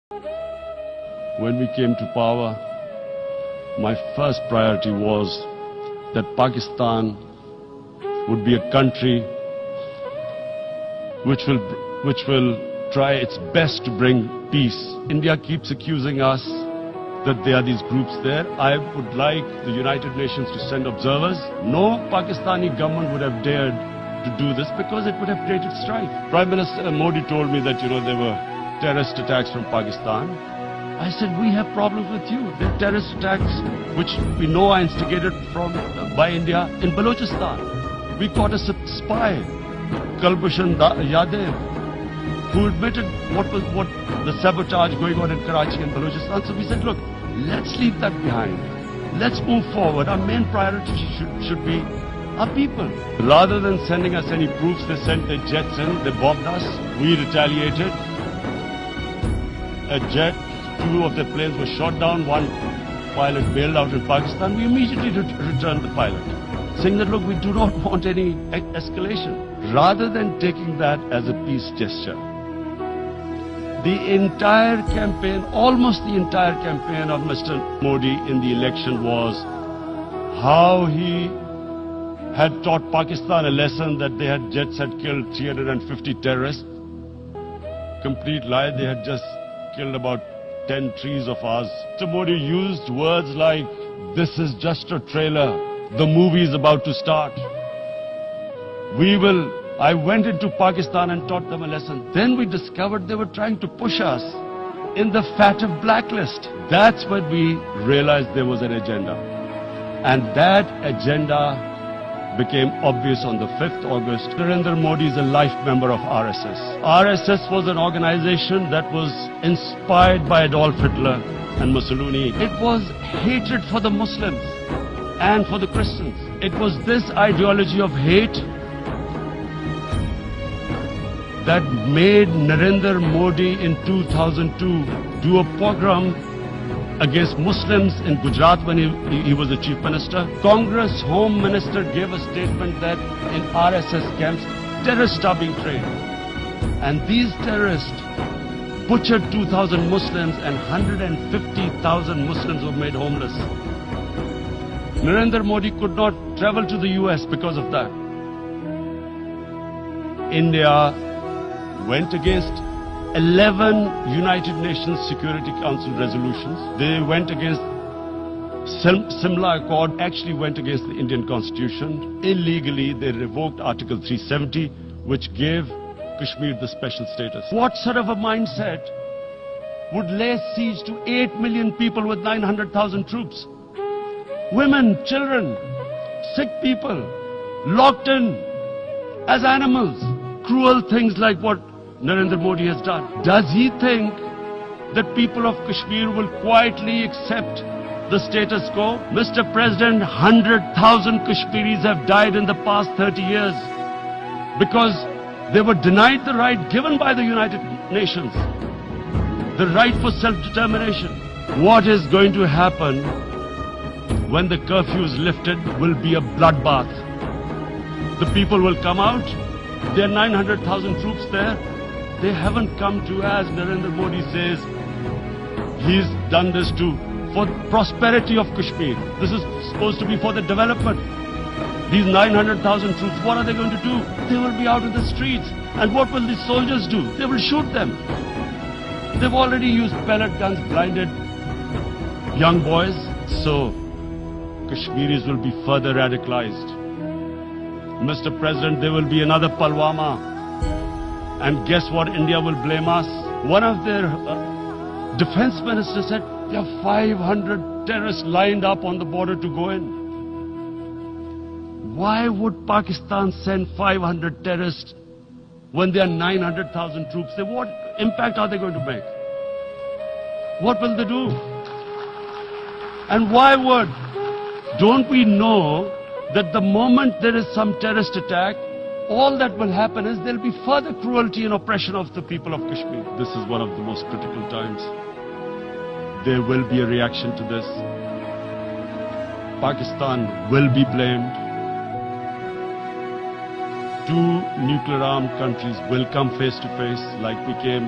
When we came to power, my first priority was that Pakistan would be a country which will try its best to bring peace. India keeps accusing us that there are these groups there. I would like the United Nations to send observers. No Pakistani government would have dared to do this because it would have created strife. Prime Minister Modi told me that, there were terrorist attacks from Pakistan. I said, we have problems with you. There are terrorist attacks which we know are instigated by India in Balochistan. We caught a spy, Kulbhushan Yadav, who admitted what the sabotage going on in Karachi and Balochistan. So we said, look, let's leave that behind. Let's move forward. Our main priority should be our people. Rather than sending us any proofs, they sent their jets in, they bombed us, we retaliated. A jet, 2 of their planes were shot down, 1 pilot bailed out in Pakistan. We immediately returned the pilot, saying that, look, we do not want any escalation. Rather than taking that as a peace gesture, the entire campaign, almost the entire campaign of Mr. Modi in the election was how he had taught Pakistan a lesson that jets had killed 350 terrorists. Complete lie, they had just killed about 10 trees of ours. Mr. Modi used words like, this is just a trailer, the movie is about to start. I went into Pakistan and taught them a lesson. Then we discovered they were trying to push us in the FATF blacklist. That's when we realized there was an agenda. And that agenda became obvious on the 5th August. Narendra Modi is a life member of RSS. RSS was an organization that was inspired by Adolf Hitler and Mussolini. It was hatred for the Muslims and for the Christians. It was this ideology of hate that made Narendra Modi in 2002 do a pogrom against Muslims in Gujarat when he was the chief minister. Congress Home Minister gave a statement that in RSS camps, terrorists are being trained. And these terrorists butchered 2,000 Muslims and 150,000 Muslims were made homeless. Narendra Modi could not travel to the US because of that. India went against 11 United Nations Security Council resolutions. They went against Simla Accord, actually went against the Indian Constitution. Illegally, they revoked Article 370, which gave Kashmir the special status. What sort of a mindset would lay siege to 8 million people with 900,000 troops? Women, children, sick people, locked in as animals. Cruel things like what Narendra Modi has done. Does he think that people of Kashmir will quietly accept the status quo? Mr. President, 100,000 Kashmiris have died in the past 30 years because they were denied the right given by the United Nations, the right for self-determination. What is going to happen when the curfew is lifted will be a bloodbath. The people will come out. There are 900,000 troops there. They haven't come to, as Narendra Modi says, he's done this for prosperity of Kashmir. This is supposed to be for the development. These 900,000 troops, what are they going to do? They will be out in the streets. And what will the soldiers do? They will shoot them. They've already used pellet guns, blinded young boys. So, Kashmiris will be further radicalized. Mr. President, there will be another Pulwama. And guess what? India will blame us. One of their defense ministers said, there are 500 terrorists lined up on the border to go in. Why would Pakistan send 500 terrorists when there are 900,000 troops? What impact are they going to make? What will they do? And why would? Don't we know that the moment there is some terrorist attack, all that will happen is there will be further cruelty and oppression of the people of Kashmir. This is one of the most critical times. There will be a reaction to this. Pakistan will be blamed. 2 nuclear-armed countries will come face to face like we came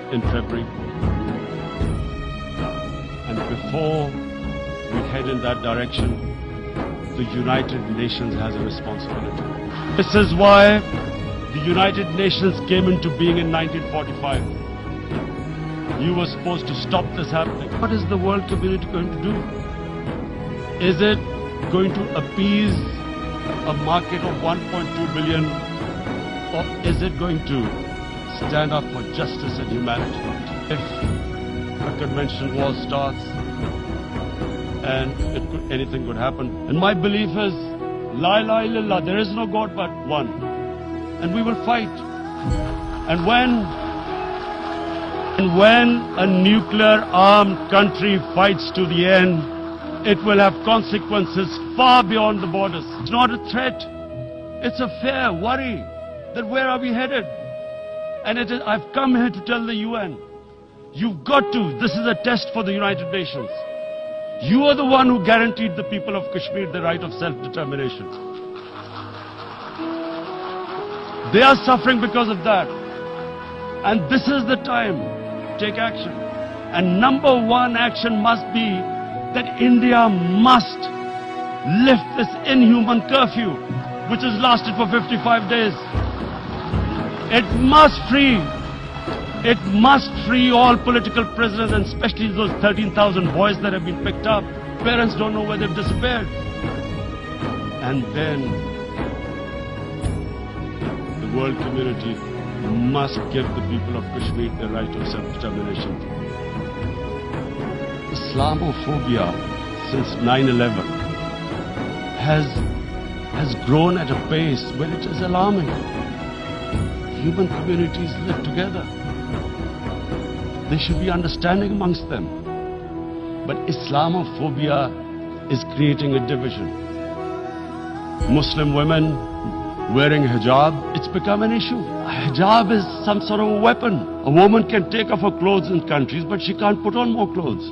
in February. before we head in that direction, the United Nations has a responsibility. This is why the United Nations came into being in 1945. You were supposed to stop this happening. What is the world community going to do? Is it going to appease a market of 1.2 billion, or is it going to stand up for justice and humanity? If a conventional war starts, and anything could happen. And my belief is, La ilaha illallah, there is no God but one. And we will fight. And when a nuclear-armed country fights to the end, it will have consequences far beyond the borders. It's not a threat. It's a fair worry that where are we headed? And I've come here to tell the UN, you've got to. This is a test for the United Nations. You are the one who guaranteed the people of Kashmir the right of self-determination. They are suffering because of that. And this is the time to take action. And number one action must be that India must lift this inhuman curfew, which has lasted for 55 days. It must free all political prisoners, and especially those 13,000 boys that have been picked up. Parents don't know where they've disappeared. And then the world community must give the people of Kashmir the right of self-determination. Islamophobia since 9/11 has grown at a pace where it is alarming. Human communities live together. There should be understanding amongst them. But Islamophobia is creating a division. Muslim women wearing hijab, it's become an issue. Hijab is some sort of a weapon. A woman can take off her clothes in countries, but she can't put on more clothes.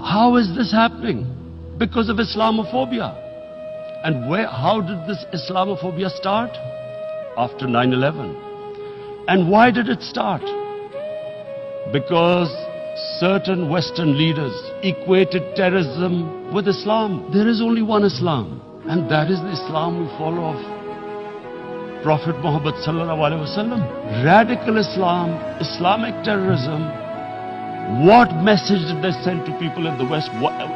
How is this happening? Because of Islamophobia. And how did this Islamophobia start? After 9/11. And why did it start? Because certain Western leaders equated terrorism with Islam. There is only one Islam, and that is the Islam we follow of Prophet Muhammad sallallahu alaihi wasallam. Radical Islam, Islamic terrorism. What message did they send to people in the West?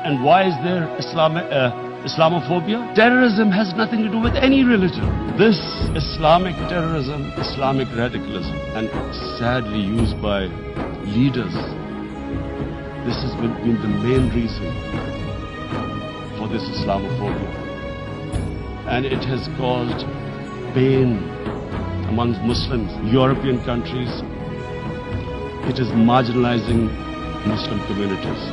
And why is there Islamophobia? Terrorism has nothing to do with any religion. This Islamic terrorism, Islamic radicalism, and sadly used by leaders, this has been the main reason for this Islamophobia. And it has caused pain amongst Muslims. European countries, it is marginalizing Muslim communities.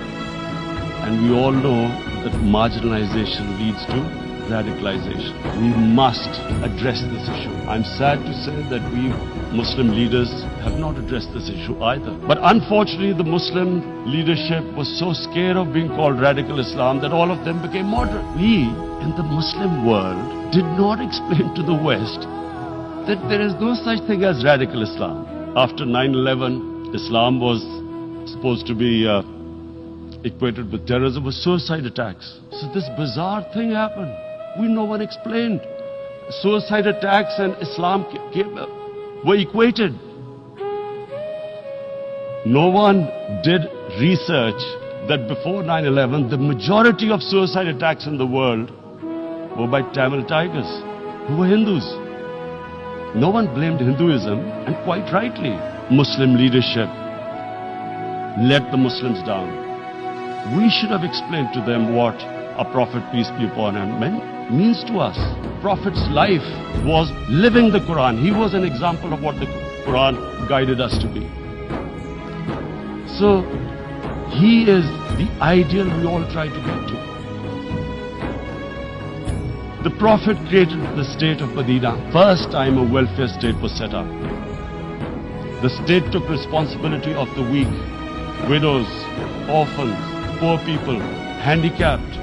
And we all know that marginalization leads to radicalization. We must address this issue. I'm sad to say that we Muslim leaders have not addressed this issue either. But unfortunately, the Muslim leadership was so scared of being called radical Islam that all of them became moderate. We, in the Muslim world, did not explain to the West that there is no such thing as radical Islam. After 9/11, Islam was supposed to be equated with terrorism, with suicide attacks. So this bizarre thing happened. No one explained. Suicide attacks and Islam were equated. No one did research that before 9/11, the majority of suicide attacks in the world were by Tamil Tigers, who were Hindus. No one blamed Hinduism, and quite rightly, Muslim leadership let the Muslims down. We should have explained to them what a prophet, peace be upon him, means to us. Prophet's life was living the Quran. He was an example of what the Quran guided us to be. So, he is the ideal we all try to get to. The Prophet created the state of Medina. First time a welfare state was set up. The state took responsibility of the weak, widows, orphans, poor people, handicapped.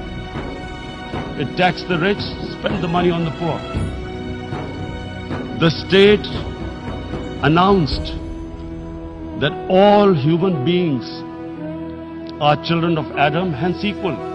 It taxed the rich, spent the money on the poor. The state announced that all human beings are children of Adam, hence equal.